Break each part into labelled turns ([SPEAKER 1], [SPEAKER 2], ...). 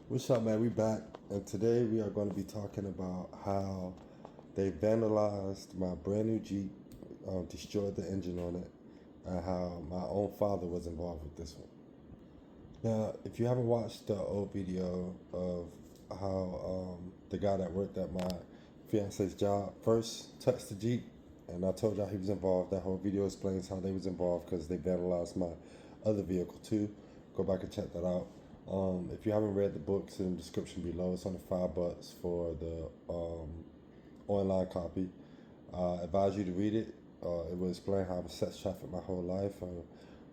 [SPEAKER 1] What's up, man? We back, and today we are going to be talking about how they vandalized my brand new Jeep, destroyed the engine on it, and how my own father was involved with this one. Now, if you haven't watched the old video of how the guy that worked at my fiance's job first touched the Jeep, and I told y'all he was involved, that whole video explains how they was involved because they vandalized my other vehicle too. Go back and check that out. If you haven't read the books in the description below, it's only $5 for the online copy. I advise you to read it. It will explain how I've sex trafficked my whole life.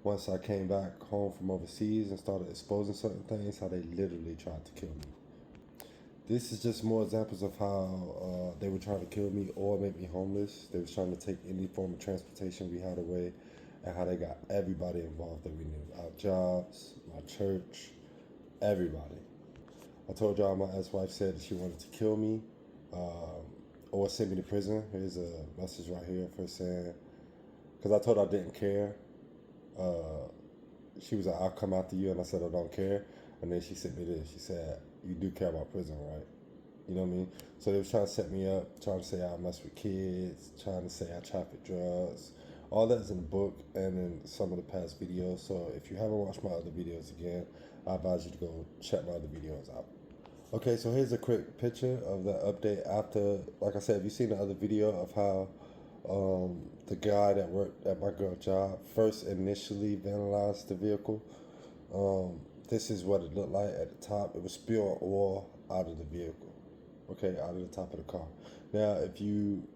[SPEAKER 1] Once I came back home from overseas and started exposing certain things, how they literally tried to kill me. This is just more examples of how they were trying to kill me or make me homeless. They was trying to take any form of transportation we had away, and how they got everybody involved that we knew. Our jobs, my church, everybody. I told y'all my ex-wife said that she wanted to kill me or send me to prison. Here's a message right here for saying, because I told her I didn't care. She was like, I'll come after you. And I said, I don't care. And then she sent me this. She said, you do care about prison, right? You know what I mean? So they was trying to set me up, trying to say I mess with kids, trying to say I traffic drugs. All that's in the book and in some of the past videos. So if you haven't watched my other videos again, I advise you to go check my other videos out. Okay, so here's a quick picture of the update after, like I said, have you seen the other video of how the guy that worked at my girl's job first initially vandalized the vehicle? This is what it looked like at the top. It was spilling oil out of the vehicle, okay, out of the top of the car. Now,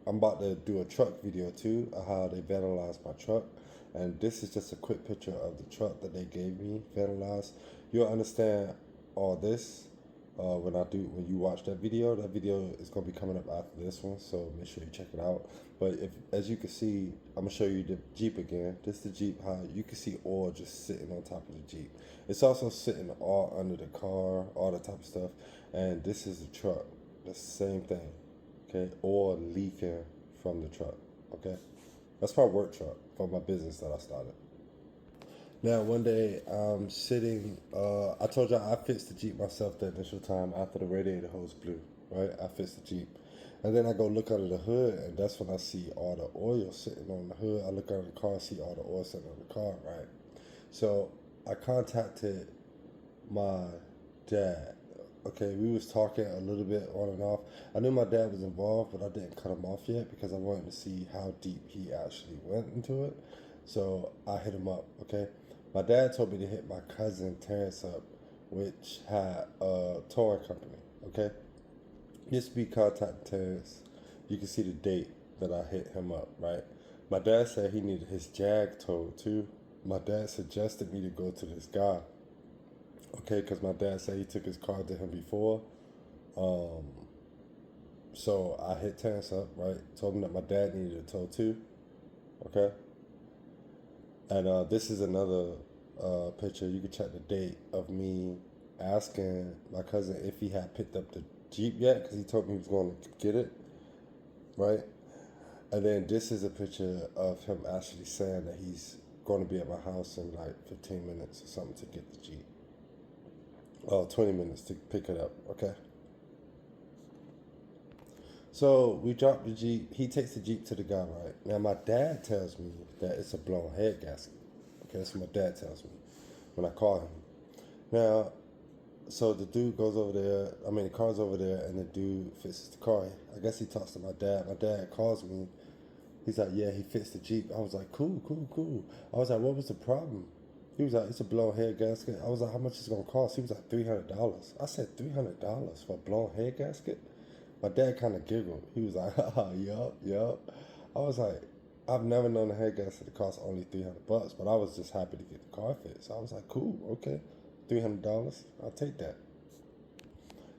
[SPEAKER 1] I'm about to do a truck video too, of how they vandalized my truck. And this is just a quick picture of the truck that they gave me vandalized. You'll understand all this when you watch that video. That video is gonna be coming up after this one, so make sure you check it out. But as you can see, I'm gonna show you the Jeep again. This is the Jeep, how you can see oil just sitting on top of the Jeep. It's also sitting all under the car, all that type of stuff. And this is the truck, the same thing. Okay, oil leaking from the truck. Okay, that's my work truck for my business that I started. Now, one day I'm sitting, I told y'all I fixed the Jeep myself the initial time after the radiator hose blew, right? I fixed the Jeep. And then I go look under the hood, and that's when I see all the oil sitting on the hood. I look under the car, see all the oil sitting on the car, right? So I contacted my dad. Okay, we was talking a little bit on and off. I knew my dad was involved, but I didn't cut him off yet because I wanted to see how deep he actually went into it. So I hit him up, okay? My dad told me to hit my cousin Terrence up, which had a towing company, okay? Just be contacting Terrence. You can see the date that I hit him up, right? My dad said he needed his Jag towed too. My dad suggested me to go to this guy, okay? Because my dad said he took his car to him before. Um, so I hit Terrence up, right? Told him that my dad needed a tow too, okay? And this is another picture. You can check the date of me asking my cousin if he had picked up the Jeep yet, because he told me he was going to get it, right? And then this is a picture of him actually saying that he's going to be at my house in like 15 minutes or something to get the Jeep. 20 minutes to pick it up, okay? So we drop the Jeep. He takes the Jeep to the guy, right? Now, my dad tells me that it's a blown head gasket. Okay, that's what my dad tells me when I call him. Now, so the dude goes over there. I mean, the car's over there, and the dude fixes the car. I guess he talks to my dad. My dad calls me. He's like, yeah, he fixed the Jeep. I was like, cool, cool, cool. I was like, what was the problem? He was like, it's a blown head gasket. I was like, how much is it going to cost? He was like, $300. I said, $300 for a blown head gasket? My dad kind of giggled. He was like, yup, yup. I was like, I've never known a head gasket to cost only $300, but I was just happy to get the car fixed. I was like, cool, okay, $300, I'll take that.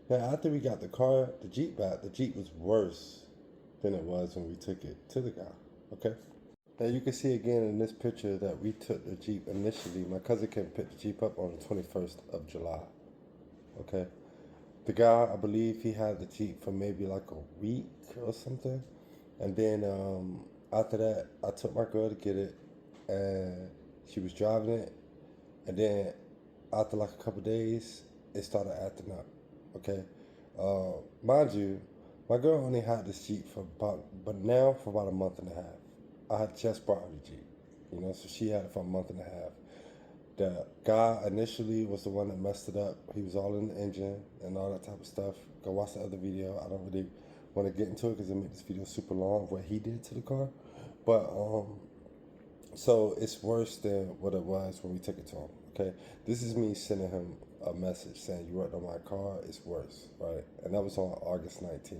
[SPEAKER 1] Now, after we got the Jeep back, the Jeep was worse than it was when we took it to the guy, okay? Now, you can see again in this picture that we took the Jeep initially. My cousin came pick the Jeep up on the 21st of July, okay? The guy, I believe he had the Jeep for maybe like a week or something. And then after that, I took my girl to get it, and she was driving it. And then after like a couple days, it started acting up. Okay, mind you, my girl only had this Jeep for about a month and a half. I had just bought her the Jeep, so she had it for a month and a half. The guy initially was the one that messed it up. He was all in the engine and all that type of stuff. Go watch the other video. I don't really want to get into it because it made this video super long of what he did to the car. But so it's worse than what it was when we took it to him. Okay, this is me sending him a message saying you worked on my car. It's worse, right? And that was on August 19th.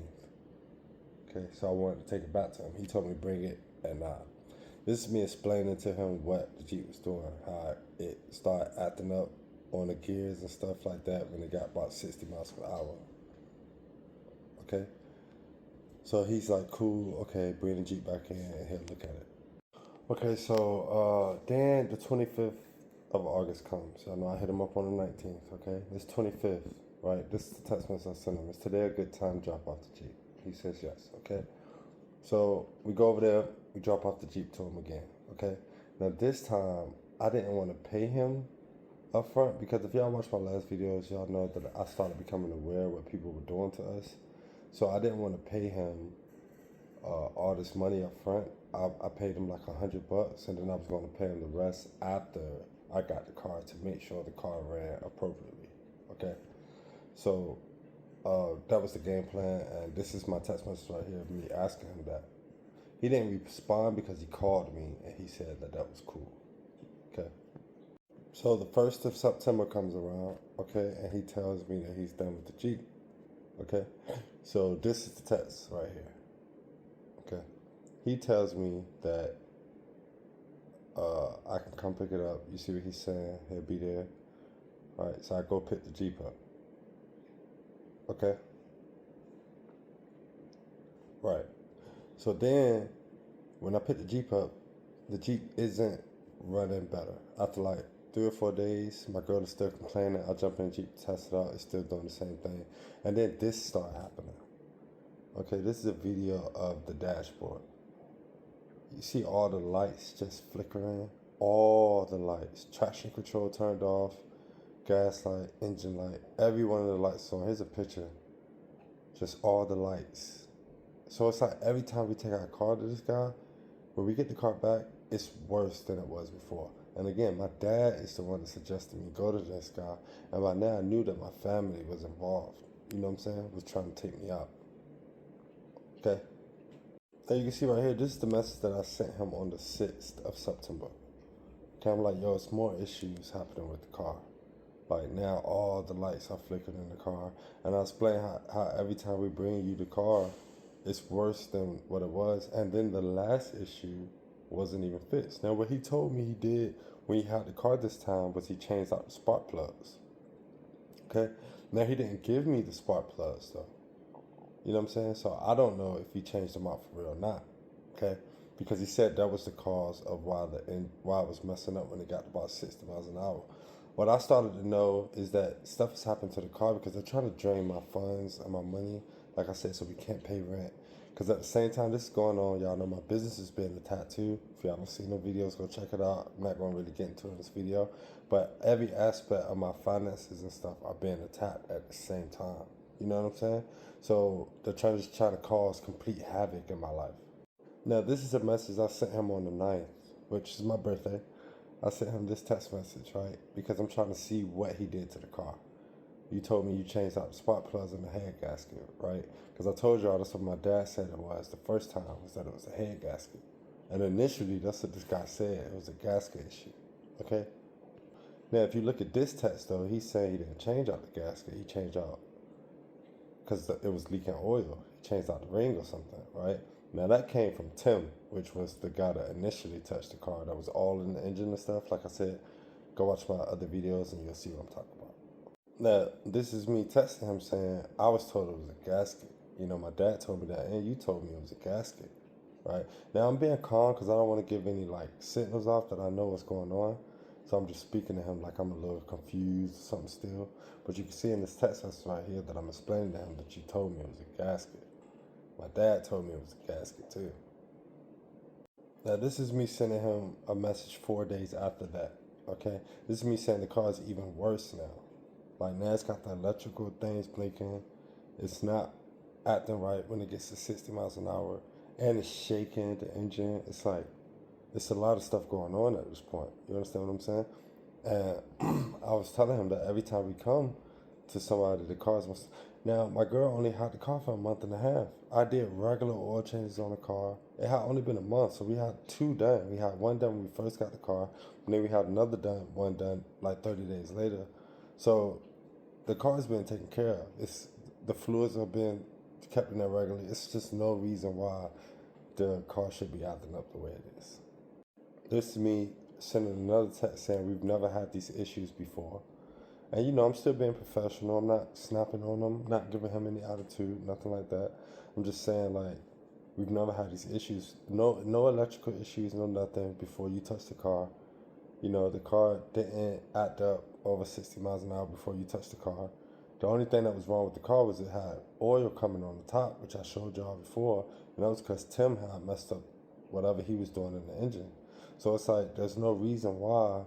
[SPEAKER 1] Okay, so I wanted to take it back to him. He told me bring it, and this is me explaining to him what the Jeep was doing, how it started acting up on the gears and stuff like that when it got about 60 miles per hour. Okay, so he's like, cool, okay, bring the Jeep back in and he'll look at it. Okay, so then the 25th of August comes. I know I hit him up on the 19th, okay? It's 25th, right? This is the text message I sent him. Is today a good time to drop off the Jeep? He says yes, okay? So we go over there, we drop off the Jeep to him again, okay? Now this time, I didn't want to pay him up front because if y'all watch my last videos, y'all know that I started becoming aware of what people were doing to us. So I didn't want to pay him all this money up front. I paid him like $100, and then I was going to pay him the rest after I got the car to make sure the car ran appropriately. Okay, so that was the game plan, and this is my text message right here of me asking him that. He didn't respond because he called me and he said that was cool. Okay, so the 1st of September comes around, okay, and he tells me that he's done with the Jeep. Okay, so this is the text right here. Okay, he tells me that I can come pick it up. You see what he's saying? He'll be there. All right, so I go pick the Jeep up. Okay, right. So then, when I pick the Jeep up, the Jeep isn't running better. After like 3 or 4 days, my girl is still complaining. I jump in the Jeep, test it out. It's still doing the same thing. And then this started happening. Okay, this is a video of the dashboard. You see all the lights just flickering, all the lights. Traction control turned off, gas light, engine light, every one of the lights on. Here's a picture, just all the lights. So it's like every time we take our car to this guy, when we get the car back, it's worse than it was before. And again, my dad is the one that suggested me go to this guy, and by now I knew that my family was involved. You know what I'm saying? Was trying to take me out. Okay. Now you can see right here, this is the message that I sent him on the 6th of September. Okay, I'm like, yo, it's more issues happening with the car. Like now all the lights are flickering in the car. And I explain how every time we bring you the car, it's worse than what it was. And then the last issue wasn't even fixed. Now what he told me he did when he had the car this time was he changed out the spark plugs. Okay, now he didn't give me the spark plugs though. You know what I'm saying? So I don't know if he changed them out for real or not. Okay, because he said that was the cause of why it was messing up when it got to about 60 miles an hour. What I started to know is that stuff has happened to the car because they're trying to drain my funds and my money. Like I said, so we can't pay rent. Because at the same time this is going on, y'all know my business is being attacked too. If y'all haven't seen the videos, go check it out. I'm not going to really get into it in this video. But every aspect of my finances and stuff are being attacked at the same time. You know what I'm saying? So they're trying to cause complete havoc in my life. Now this is a message I sent him on the 9th, which is my birthday. I sent him this text message, right? Because I'm trying to see what he did to the car. You told me you changed out the spark plugs in the head gasket, right? Because I told y'all that's what my dad said it was the first time, was that it was a head gasket. And initially, that's what this guy said. It was a gasket issue, okay? Now, if you look at this text, though, he's saying he didn't change out the gasket. He changed out, because it was leaking oil. He changed out the ring or something, right? Now, that came from Tim, which was the guy that initially touched the car. That was all in the engine and stuff. Like I said, go watch my other videos and you'll see what I'm talking about. Now, this is me texting him saying, I was told it was a gasket. You know, my dad told me that, and you told me it was a gasket, right? Now, I'm being calm because I don't want to give any, like, signals off that I know what's going on. So I'm just speaking to him like I'm a little confused or something still. But you can see in this text message right here that I'm explaining to him that you told me it was a gasket. My dad told me it was a gasket, too. Now, this is me sending him a message 4 days after that, okay? This is me saying the car is even worse now. Like now it's got the electrical things blinking. It's not acting right when it gets to 60 miles an hour. And it's shaking the engine. It's like, it's a lot of stuff going on at this point. You understand what I'm saying? And I was telling him that every time we come to somebody, the cars must. Now, my girl only had the car for a month and a half. I did regular oil changes on the car. It had only been a month, so we had two done. We had one done when we first got the car, and then we had another one done like 30 days later. So the car's been taken care of. It's the fluids have been kept in there regularly. It's just no reason why the car should be acting up the way it is. This is me sending another text saying we've never had these issues before. And I'm still being professional. I'm not snapping on him, not giving him any attitude, nothing like that. I'm just saying like we've never had these issues. No electrical issues, no nothing before you touch the car. The car didn't act up over 60 miles an hour before you touched the car. The only thing that was wrong with the car was it had oil coming on the top, which I showed y'all before, and that was because Tim had messed up whatever he was doing in the engine. So it's like there's no reason why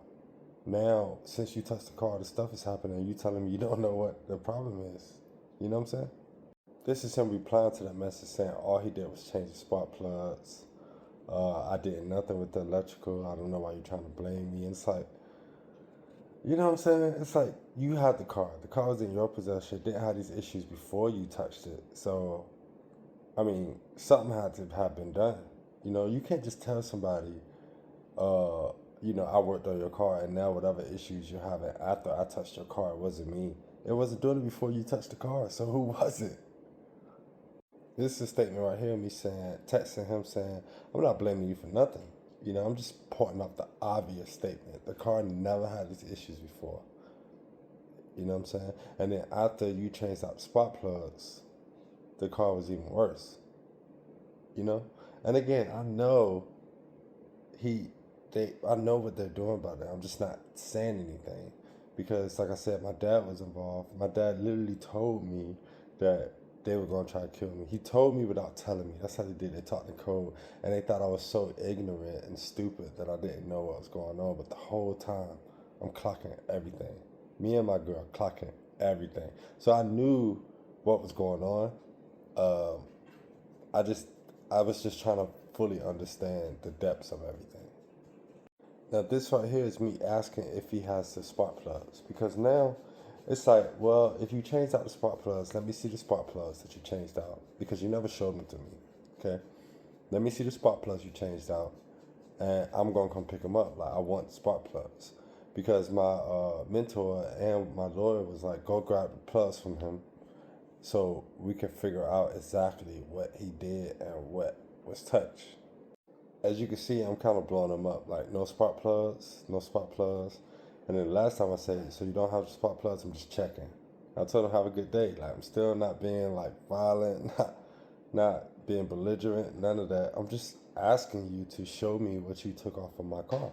[SPEAKER 1] now, since you touched the car, the stuff is happening. You telling me you don't know what the problem is. You know what I'm saying? This is him replying to that message saying all he did was change the spark plugs. I did nothing with the electrical. I don't know why you're trying to blame me. And it's like, you know what I'm saying? It's like you had the car. The car was in your possession. Didn't have these issues before you touched it. So, I mean, something had to have been done. You can't just tell somebody, I worked on your car and now whatever issues you're having after I touched your car, it wasn't me. It wasn't doing it before you touched the car. So who was it? This is a statement right here, me saying, texting him saying, I'm not blaming you for nothing. I'm just pointing out the obvious statement. The car never had these issues before. You know what I'm saying? And then after you changed out the spark plugs, the car was even worse. And again, I know I know what they're doing about it. I'm just not saying anything because, like I said, my dad was involved. My dad literally told me that they were gonna try to kill me. He told me without telling me. That's how they did. They talked in code, and they thought I was so ignorant and stupid that I didn't know what was going on. But the whole time, I'm clocking everything. Me and my girl clocking everything. So I knew what was going on. Um, I just, I was just trying to fully understand the depths of everything. Now this right here is me asking if he has the spark plugs because now it's like, well, if you changed out the spark plugs, let me see the spark plugs that you changed out because you never showed them to me. Okay, let me see the spark plugs you changed out, and I'm gonna come pick them up. Like I want spark plugs because my mentor and my lawyer was like, go grab the plugs from him so we can figure out exactly what he did and what was touched. As you can see, I'm kind of blowing them up. Like, no spark plugs, no spark plugs. And then the last time I said, so you don't have spark plugs, I'm just checking. I told him, have a good day. Like, I'm still not being, like, violent, not being belligerent, none of that. I'm just asking you to show me what you took off of my car.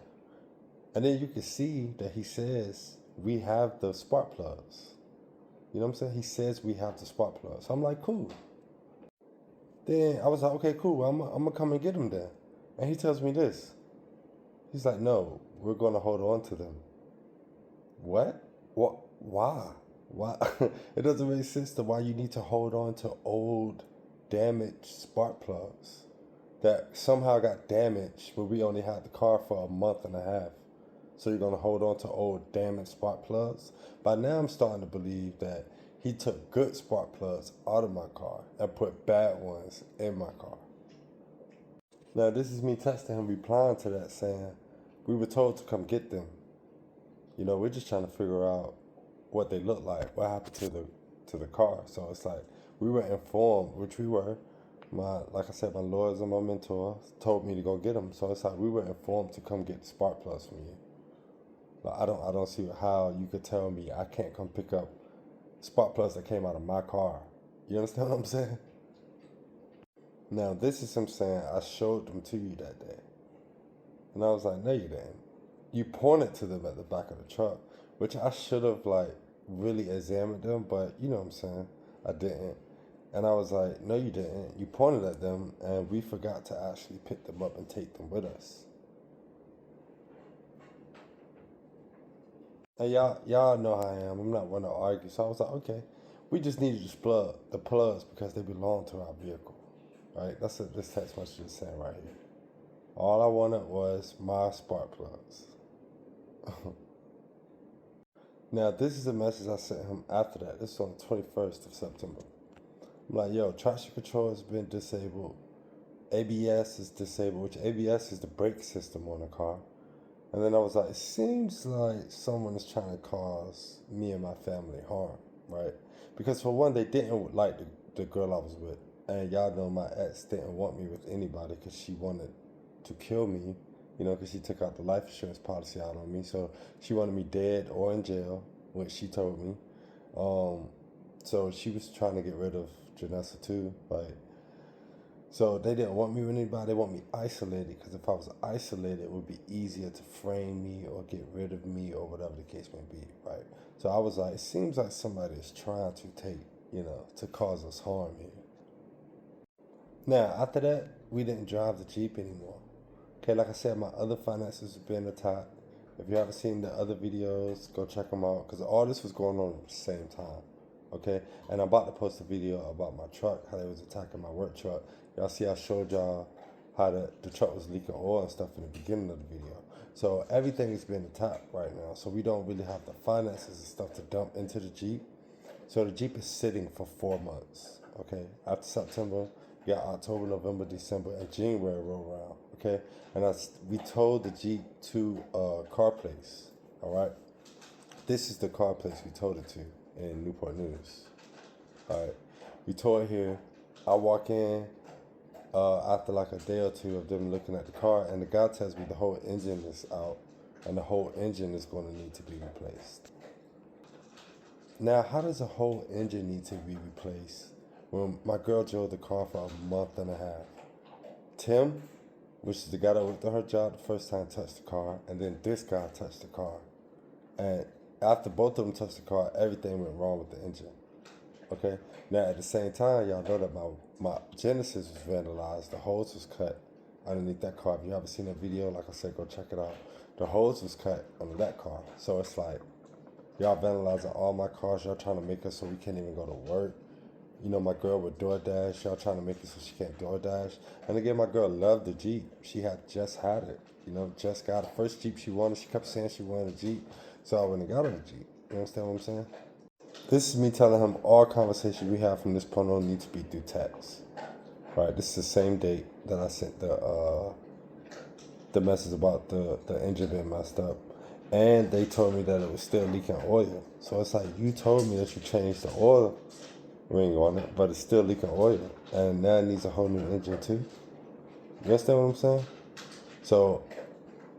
[SPEAKER 1] And then you can see that he says, we have the spark plugs. You know what I'm saying? He says we have the spark plugs. So I'm like, cool. Then I was like, okay, cool. I'm going to come and get them then. And he tells me this. He's like, no, we're going to hold on to them. What? What? Why? Why? It doesn't make sense to why you need to hold on to old, damaged spark plugs that somehow got damaged when we only had the car for a month and a half. So you're going to hold on to old, damaged spark plugs? By now, I'm starting to believe that he took good spark plugs out of my car and put bad ones in my car. Now, this is me texting him, replying to that, saying, we were told to come get them. We're just trying to figure out what they look like, what happened to the car. So it's like, we were informed, which we were. Like I said, my lawyers and my mentor told me to go get them. So it's like, we were informed to come get the spark plugs from you. Like, I don't see how you could tell me I can't come pick up spark plugs that came out of my car. You understand what I'm saying? Now, this is him saying, I showed them to you that day. And I was like, no, you didn't. You pointed to them at the back of the truck, which I should have, like, really examined them, but you know what I'm saying? I didn't. And I was like, no, you didn't. You pointed at them, and we forgot to actually pick them up and take them with us. And y'all know how I am. I'm not one to argue. So I was like, okay, we just needed to plug the plugs because they belong to our vehicle, right? That's what this text message is saying right here. All I wanted was my spark plugs. Now, this is a message I sent him after that. This is on the 21st of September. I'm like, yo, traction control has been disabled. ABS is disabled, which ABS is the brake system on the car. And then I was like, it seems like someone is trying to cause me and my family harm, right? Because for one, they didn't like the girl I was with. And y'all know my ex didn't want me with anybody because she wanted to kill me, because she took out the life insurance policy out on me. So she wanted me dead or in jail, which she told me. So she was trying to get rid of Janessa too, like. So they didn't want me with anybody. They want me isolated because if I was isolated, it would be easier to frame me or get rid of me or whatever the case may be, right? So I was like, it seems like somebody is trying to to cause us harm here. Now, after that, we didn't drive the Jeep anymore. Okay, like I said, my other finances have been attacked. If you haven't seen the other videos, go check them out because all this was going on at the same time. Okay, and I'm about to post a video about my truck, how they was attacking my work truck. Y'all see I showed y'all how the truck was leaking oil and stuff in the beginning of the video. So everything is being attacked right now. So we don't really have the finances and stuff to dump into the Jeep. So the Jeep is sitting for 4 months. Okay, after September, we got October, November, December, and January roll around. Okay, and we towed the Jeep to a car place. All right, this is the car place we towed it to in Newport News. All right, we towed it here. I walk in after like a day or two of them looking at the car, and the guy tells me the whole engine is out, and the whole engine is going to need to be replaced. Now, how does a whole engine need to be replaced when my girl drove the car for a month and a half? Tim, which is the guy that worked at her job the first time, touched the car, and then this guy touched the car. And after both of them touched the car, everything went wrong with the engine. Okay? Now, at the same time, y'all know that my Genesis was vandalized. The hose was cut underneath that car. If you haven't seen that video, like I said, go check it out. The hose was cut under that car. So it's like, y'all vandalizing all my cars. Y'all trying to make us so we can't even go to work. My girl with DoorDash. Y'all trying to make it so she can't DoorDash. And again, my girl loved the Jeep. She had just had it. Just got the first Jeep she wanted. She kept saying she wanted a Jeep. So I went and got her a Jeep. You understand what I'm saying? This is me telling him all conversations we have from this point on need to be through text. Right? This is the same date that I sent the message about the engine being messed up. And they told me that it was still leaking oil. So it's like, you told me that you changed the oil ring on it, but it's still leaking oil. And now it needs a whole new engine too. You understand what I'm saying? So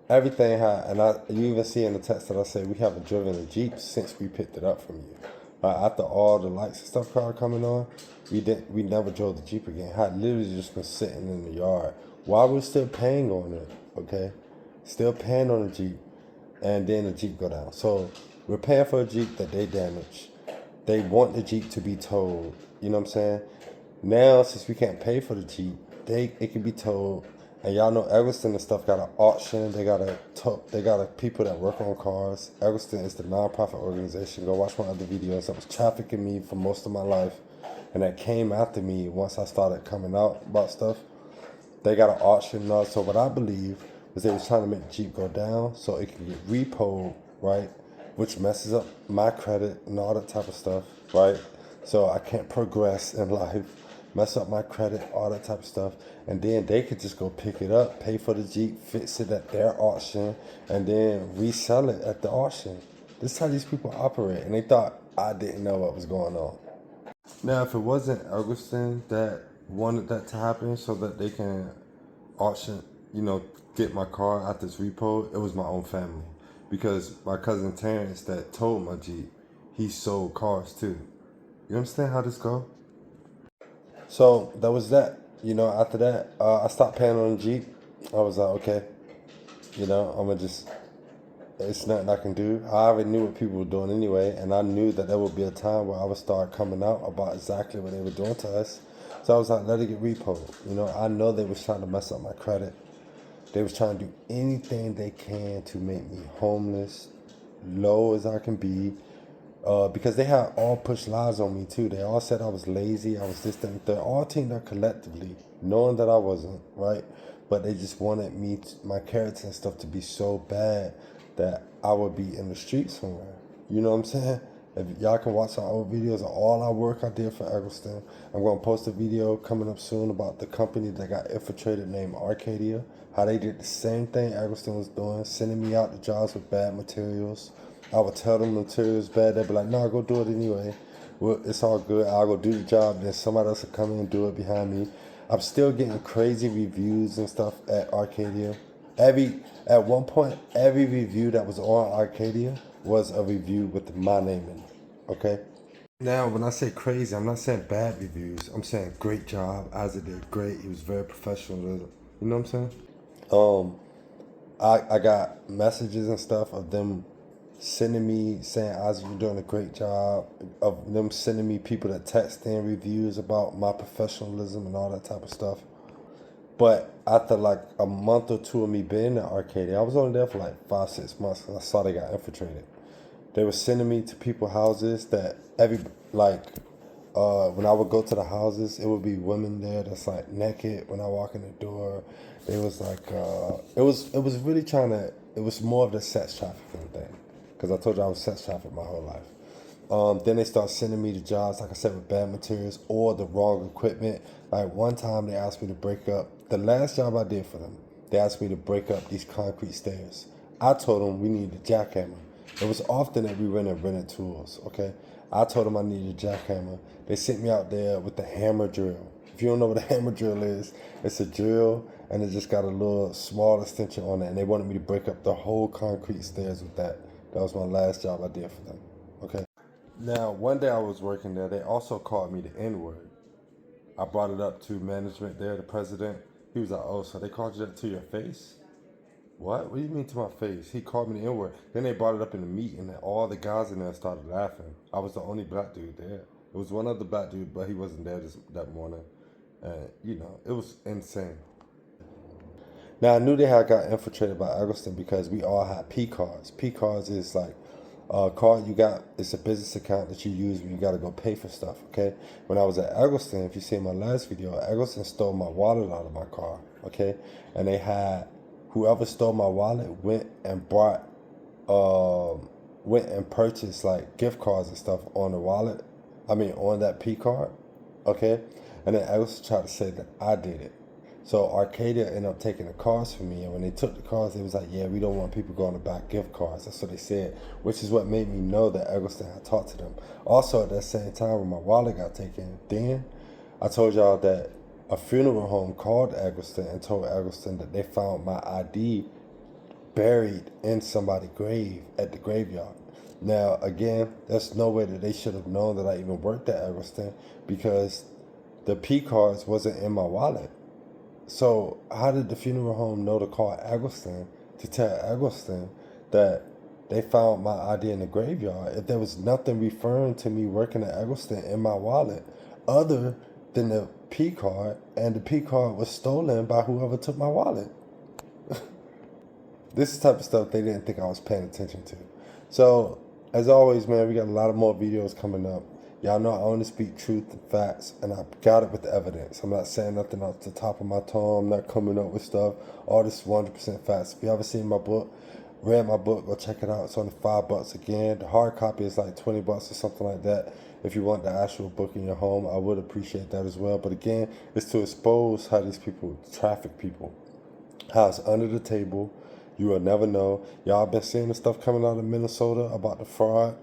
[SPEAKER 1] everything you even see in the text that I say we haven't driven a Jeep since we picked it up from you. After all the lights and stuff started coming on, we never drove the Jeep again. Had literally just been sitting in the yard while we're still paying on it. Okay, still paying on the Jeep, and then the Jeep go down. So we're paying for a Jeep that they damaged. They want the Jeep to be towed. You know what I'm saying? Now, since we can't pay for the Jeep, it can be towed. And y'all know Eggleston and stuff got an auction. They got a people that work on cars. Eggleston is the nonprofit organization. Go watch my other videos. That was trafficking me for most of my life, and that came after me once I started coming out about stuff. They got an auction now. So what I believe was they was trying to make the Jeep go down so it can get repoed, right? Which messes up my credit and all that type of stuff, right? So I can't progress in life, mess up my credit, all that type of stuff. And then they could just go pick it up, pay for the Jeep, fix it at their auction, and then resell it at the auction. This is how these people operate. And they thought I didn't know what was going on. Now, if it wasn't Eggleston that wanted that to happen so that they can auction, get my car out this repo, it was my own family. Because my cousin Terrence that told my Jeep, he sold cars too. You understand how this go? So that was that. After that, I stopped paying on the Jeep. I was like, okay, it's nothing I can do. I already knew what people were doing anyway, and I knew that there would be a time where I would start coming out about exactly what they were doing to us. So I was like, let it get repoed. I know they was trying to mess up my credit. They was trying to do anything they can to make me homeless, low as I can be. Because they had all pushed lies on me too. They all said I was lazy, I was this, that, and third. All teamed up collectively, knowing that I wasn't, right? But they just wanted me, my character and stuff, to be so bad that I would be in the street somewhere. You know what I'm saying? If y'all can watch our old videos of all our work I did for Eggleston. I'm going to post a video coming up soon about the company that got infiltrated named Arcadia. How they did the same thing Eggleston was doing, sending me out to jobs with bad materials. I would tell them the material's bad. They'd be like, no, go do it anyway. Well, it's all good. I'll go do the job. Then somebody else will come in and do it behind me. I'm still getting crazy reviews and stuff at Arcadia. At one point, every review that was on Arcadia was a review with my name in it. Okay? Now, when I say crazy, I'm not saying bad reviews. I'm saying great job. Isaac did great. He was very professional. You know what I'm saying? I got messages and stuff of them sending me saying, Isaac, you're doing a great job. Of them sending me people that text in reviews about my professionalism and all that type of stuff. But after like a month or two of me being at Arcadia, I was only there for like 5-6 months because I saw they got infiltrated. They were sending me to people's houses that when I would go to the houses, it would be women there that's like naked when I walk in the door. It was like it was really trying to. It was more of the sex trafficking thing, because I told you I was sex trafficked my whole life. Then they start sending me to jobs, like I said, with bad materials or the wrong equipment. Like one time they asked me to break up, the last job I did for them, they asked me to break up these concrete stairs. I told them we needed a jackhammer. It was often that we rented tools, okay? I told them I needed a jackhammer. They sent me out there with the hammer drill. If you don't know what a hammer drill is, it's a drill and it just got a little small extension on it, and they wanted me to break up the whole concrete stairs with that. That was my last job I did for them, okay? Now, one day I was working there, they also called me the N-word. I brought it up to management there, the president. He was like, oh, so they called you that to your face? What? What do you mean to my face? He called me the N-word. Then they brought it up in the meeting, and all the guys in there started laughing. I was the only black dude there. It was one other black dude, but he wasn't there that morning. And, it was insane. Now, I knew they had got infiltrated by Eggleston because we all had P cards. P cards is like a card you got, it's a business account that you use when you got to go pay for stuff, okay? When I was at Eggleston, if you see my last video, Eggleston stole my wallet out of my car, okay? And they had, whoever stole my wallet went and purchased like gift cards and stuff on the wallet, on that P card, okay? And then Eggleston tried to say that I did it. So Arcadia ended up taking the cards from me, and when they took the cards, they was like, yeah, we don't want people going to buy gift cards. That's what they said, which is what made me know that Eggleston had talked to them. Also, at that same time when my wallet got taken, then I told y'all that a funeral home called Eggleston and told Eggleston that they found my ID buried in somebody's grave at the graveyard. Now, again, there's no way that they should have known that I even worked at Eggleston because the P cards wasn't in my wallet. So how did the funeral home know to call Eggleston to tell Eggleston that they found my ID in the graveyard if there was nothing referring to me working at Eggleston in my wallet other than the P card, and the P card was stolen by whoever took my wallet? This is the type of stuff they didn't think I was paying attention to. So, as always, man, we got a lot of more videos coming up. Y'all know I only speak truth and facts, and I got it with the evidence. I'm not saying nothing off the top of my tongue. I'm not coming up with stuff. All this is 100% facts. If you haven't seen my book, read my book, go check it out. It's only $5 again. The hard copy is like $20 or something like that. If you want the actual book in your home, I would appreciate that as well. But again, it's to expose how these people traffic people, how it's under the table. You will never know. Y'all been seeing the stuff coming out of Minnesota about the fraud,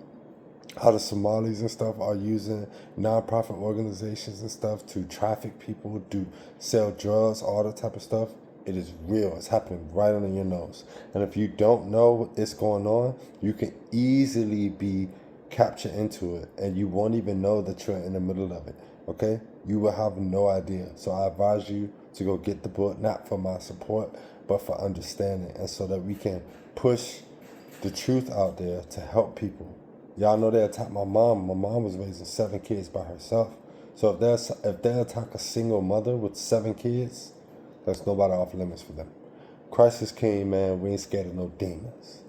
[SPEAKER 1] how the Somalis and stuff are using nonprofit organizations and stuff to traffic people, to sell drugs, all that type of stuff. It is real. It's happening right under your nose. And if you don't know what's going on, you can easily be captured into it, and you won't even know that you're in the middle of it, okay? You will have no idea. So I advise you to go get the book, not for my support, but for understanding, and so that we can push the truth out there to help people. Y'all know they attacked my mom. My mom was raising 7 kids by herself. So if they attack a single mother with 7 kids, there's nobody off limits for them. Christ is king, man. We ain't scared of no demons.